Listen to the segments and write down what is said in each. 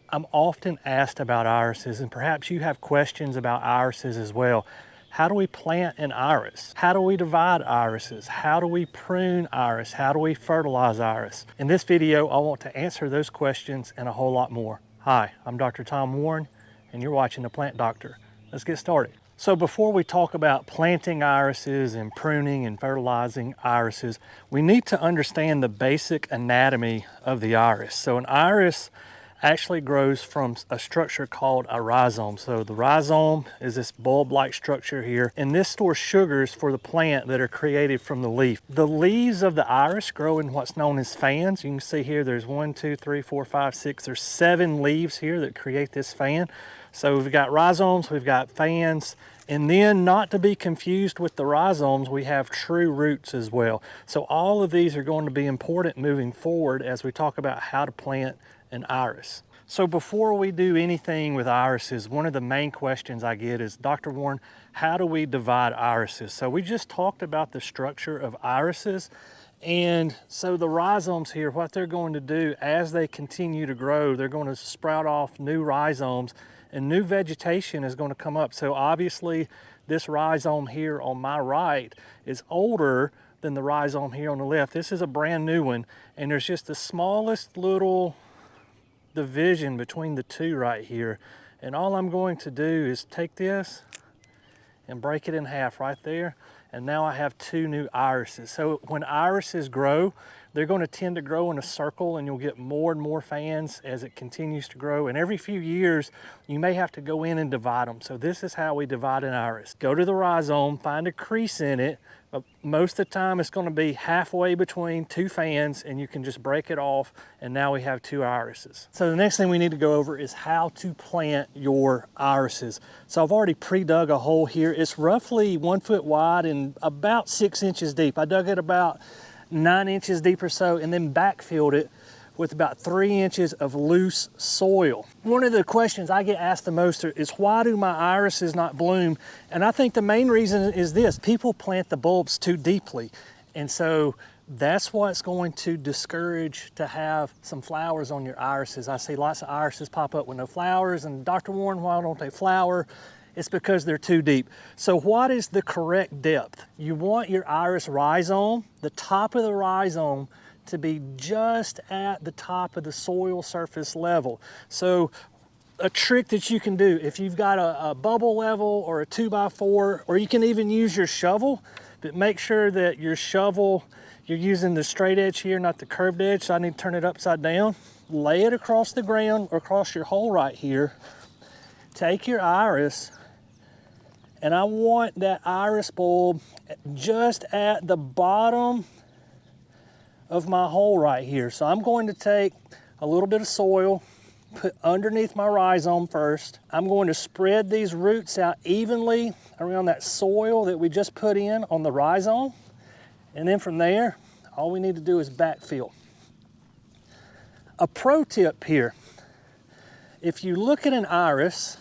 I'm often asked about irises, and perhaps you have questions about irises as well. How do we plant an iris? How do we divide irises? How do we prune iris? How do we fertilize iris? In this video, I want to answer those questions and a whole lot more. Hi, I'm Dr. Tom Warren, and you're watching The Plant Doctor. Let's get started. So before we talk about planting irises and pruning and fertilizing irises, we need to understand the basic anatomy of the iris. So an iris actually grows from a structure called a rhizome. So the rhizome is this bulb-like structure here, and this stores sugars for the plant that are created from the leaf. The leaves of the iris grow in what's known as fans. You can see here there's 1, 2, 3, 4, 5, 6, there's 7 leaves here that create this fan. So we've got rhizomes, we've got fans, and then not to be confused with the rhizomes, we have true roots as well. So all of these are going to be important moving forward as we talk about how to plant an iris. So before we do anything with irises, one of the main questions I get is, Dr. Warren, how do we divide irises? So we just talked about the structure of irises. And so the rhizomes here, what they're going to do as they continue to grow, they're going to sprout off new rhizomes and new vegetation is going to come up. So obviously this rhizome here on my right is older than the rhizome here on the left. This is a brand new one, and there's just the smallest little division between the two right here. And all I'm going to do is take this and break it in half right there. And now I have 2 new irises. So when irises grow, they're going to tend to grow in a circle, and you'll get more and more fans as it continues to grow. And every few years, you may have to go in and divide them. So this is how we divide an iris. Go to the rhizome, find a crease in it. Most of the time, it's going to be halfway between 2 fans, and you can just break it off, and now we have 2 irises. So the next thing we need to go over is how to plant your irises. So I've already pre-dug a hole here. It's roughly 1 foot wide and about 6 inches deep. I dug it about 9 inches deep or so, and then backfilled it with about 3 inches of loose soil. One of the questions I get asked the most is, why do my irises not bloom? And I think the main reason is this: people plant the bulbs too deeply. And so that's what's going to discourage to have some flowers on your irises. I see lots of irises pop up with no flowers, and Dr. Warren, why don't they flower? It's because they're too deep. So what is the correct depth? You want your iris rhizome, the top of the rhizome, to be just at the top of the soil surface level. So a trick that you can do, if you've got a bubble level or a 2x4, or you can even use your shovel, but make sure that your shovel, you're using the straight edge here, not the curved edge, so I need to turn it upside down. Lay it across the ground or across your hole right here. Take your iris, and I want that iris bulb just at the bottom of my hole right here. So I'm going to take a little bit of soil, put underneath my rhizome first. I'm going to spread these roots out evenly around that soil that we just put in on the rhizome. And then from there, all we need to do is backfill. A pro tip here: if you look at an iris,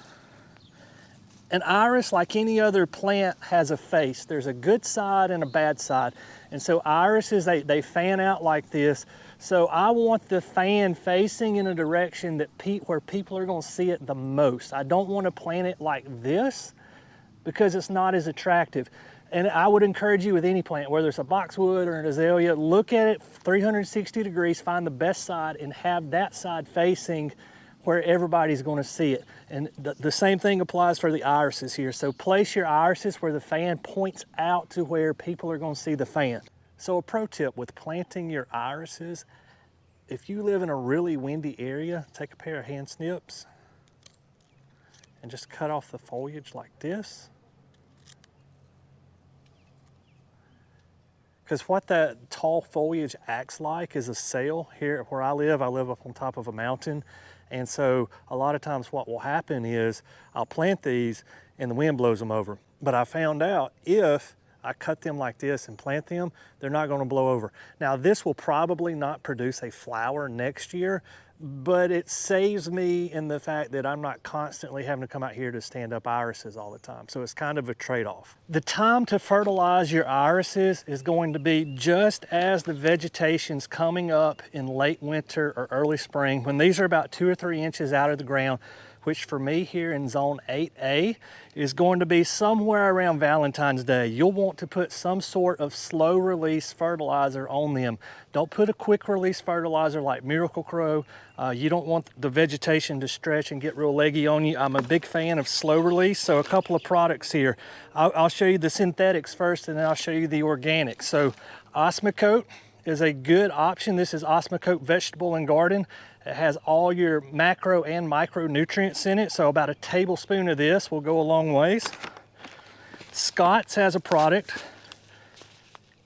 like any other plant, has a face. There's a good side and a bad side. And so irises, they fan out like this. So I want the fan facing in a direction that where people are going to see it the most. I don't want to plant it like this because it's not as attractive. And I would encourage you with any plant, whether it's a boxwood or an azalea, look at it 360 degrees, find the best side, and have that side facing where everybody's going to see it. And the same thing applies for the irises here. So place your irises where the fan points out to where people are going to see the fan. So a pro tip with planting your irises: if you live in a really windy area, take a pair of hand snips and just cut off the foliage like this. Because what that tall foliage acts like is a sail. Here where I live up on top of a mountain. And so a lot of times what will happen is I'll plant these and the wind blows them over. But I found out if I cut them like this and plant them, they're not going to blow over. Now this will probably not produce a flower next year, but it saves me in the fact that I'm not constantly having to come out here to stand up irises all the time. So it's kind of a trade-off. The time to fertilize your irises is going to be just as the vegetation's coming up in late winter or early spring, when these are about 2 or 3 inches out of the ground, which for me here in zone 8A is going to be somewhere around Valentine's Day. You'll want to put some sort of slow release fertilizer on them. Don't put a quick release fertilizer like Miracle Crow. You don't want the vegetation to stretch and get real leggy on you. I'm a big fan of slow release, so a couple of products here. I'll show you the synthetics first, and then I'll show you the organics. So Osmocote is a good option. This is Osmocote Vegetable and Garden. It has all your macro and micronutrients in it, so about a tablespoon of this will go a long ways. Scott's has a product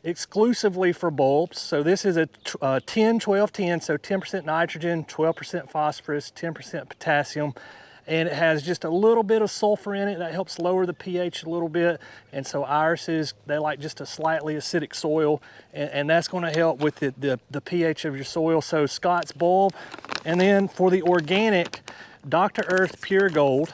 exclusively for bulbs. So this is a 10-12-10, so 10% nitrogen, 12% phosphorus, 10% potassium. And it has just a little bit of sulfur in it that helps lower the pH a little bit. And so irises, they like just a slightly acidic soil, and that's going to help with the pH of your soil. So Scott's bulb. And then for the organic, Dr. Earth Pure Gold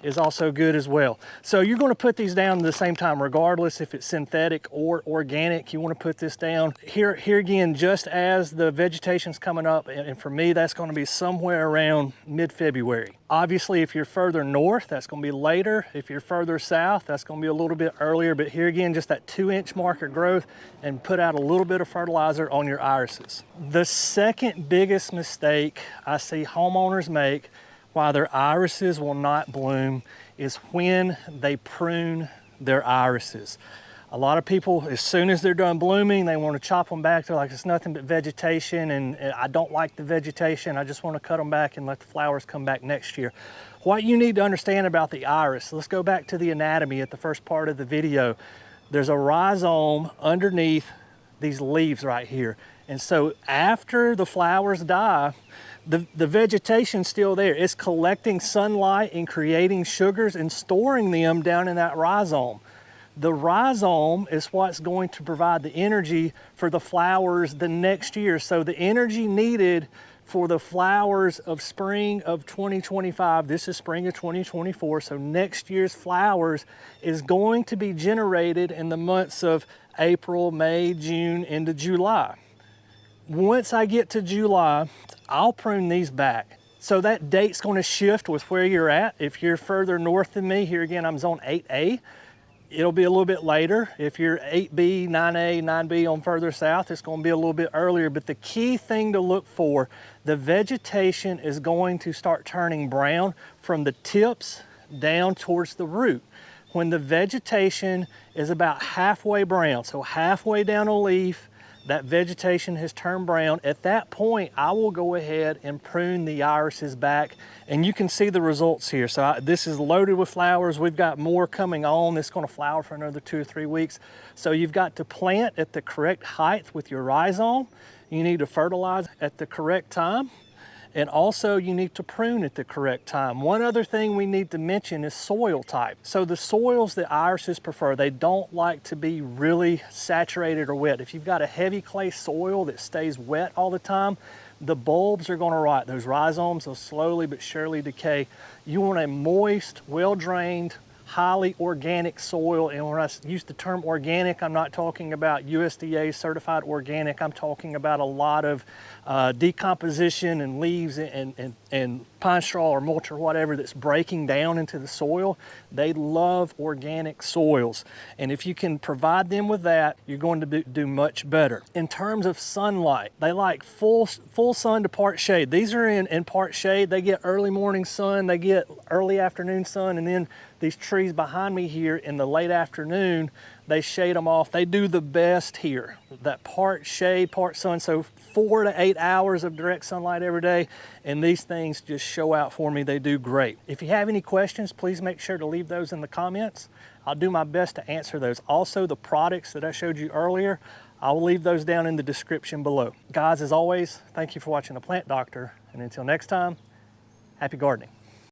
is also good as well. So you're going to put these down at the same time, regardless if it's synthetic or organic. You want to put this down here again, just as the vegetation's coming up, and for me that's going to be somewhere around mid-February. Obviously, if you're further north, that's going to be later. If you're further south, that's going to be a little bit earlier. But here again, just that 2-inch marker growth, and put out a little bit of fertilizer on your irises. The second biggest mistake I see homeowners make why their irises will not bloom is when they prune their irises. A lot of people, as soon as they're done blooming, they want to chop them back. They're like, it's nothing but vegetation, and I don't like the vegetation. I just want to cut them back and let the flowers come back next year. What you need to understand about the iris, let's go back to the anatomy at the first part of the video. There's a rhizome underneath these leaves right here. And so after the flowers die, the vegetation's still there. It's collecting sunlight and creating sugars and storing them down in that rhizome. The rhizome is what's going to provide the energy for the flowers the next year. So the energy needed for the flowers of spring of 2025, this is spring of 2024, so next year's flowers is going to be generated in the months of April, May, June, into July. Once I get to July, I'll prune these back. So that date's going to shift with where you're at. If you're further north than me, here again, I'm zone 8A. It'll be a little bit later. If you're 8B, 9A, 9B on further south, it's going to be a little bit earlier. But the key thing to look for, the vegetation is going to start turning brown from the tips down towards the root. When the vegetation is about halfway brown, so halfway down a leaf, that vegetation has turned brown. At that point, I will go ahead and prune the irises back, and you can see the results here. So this is loaded with flowers. We've got more coming on. It's going to flower for another 2 or 3 weeks. So you've got to plant at the correct height with your rhizome. You need to fertilize at the correct time. And also you need to prune at the correct time. One other thing we need to mention is soil type. So the soils that irises prefer, they don't like to be really saturated or wet. If you've got a heavy clay soil that stays wet all the time, the bulbs are gonna rot. Those rhizomes will slowly but surely decay. You want a moist, well-drained, highly organic soil. And when I use the term organic, I'm not talking about USDA certified organic. I'm talking about a lot of decomposition and leaves and pine straw or mulch or whatever that's breaking down into the soil. They love organic soils. And if you can provide them with that, you're going to do much better. In terms of sunlight, they like full sun to part shade. These are in part shade. They get early morning sun, they get early afternoon sun, and then these trees behind me here in the late afternoon, they shade them off. They do the best here, that part shade, part sun. So 4 to 8 hours of direct sunlight every day, and these things just show out for me. They do great. If you have any questions, please make sure to leave those in the comments. I'll do my best to answer those. Also, the products that I showed you earlier, I'll leave those down in the description below. Guys, as always, thank you for watching The Plant Doctor, and until next time, happy gardening.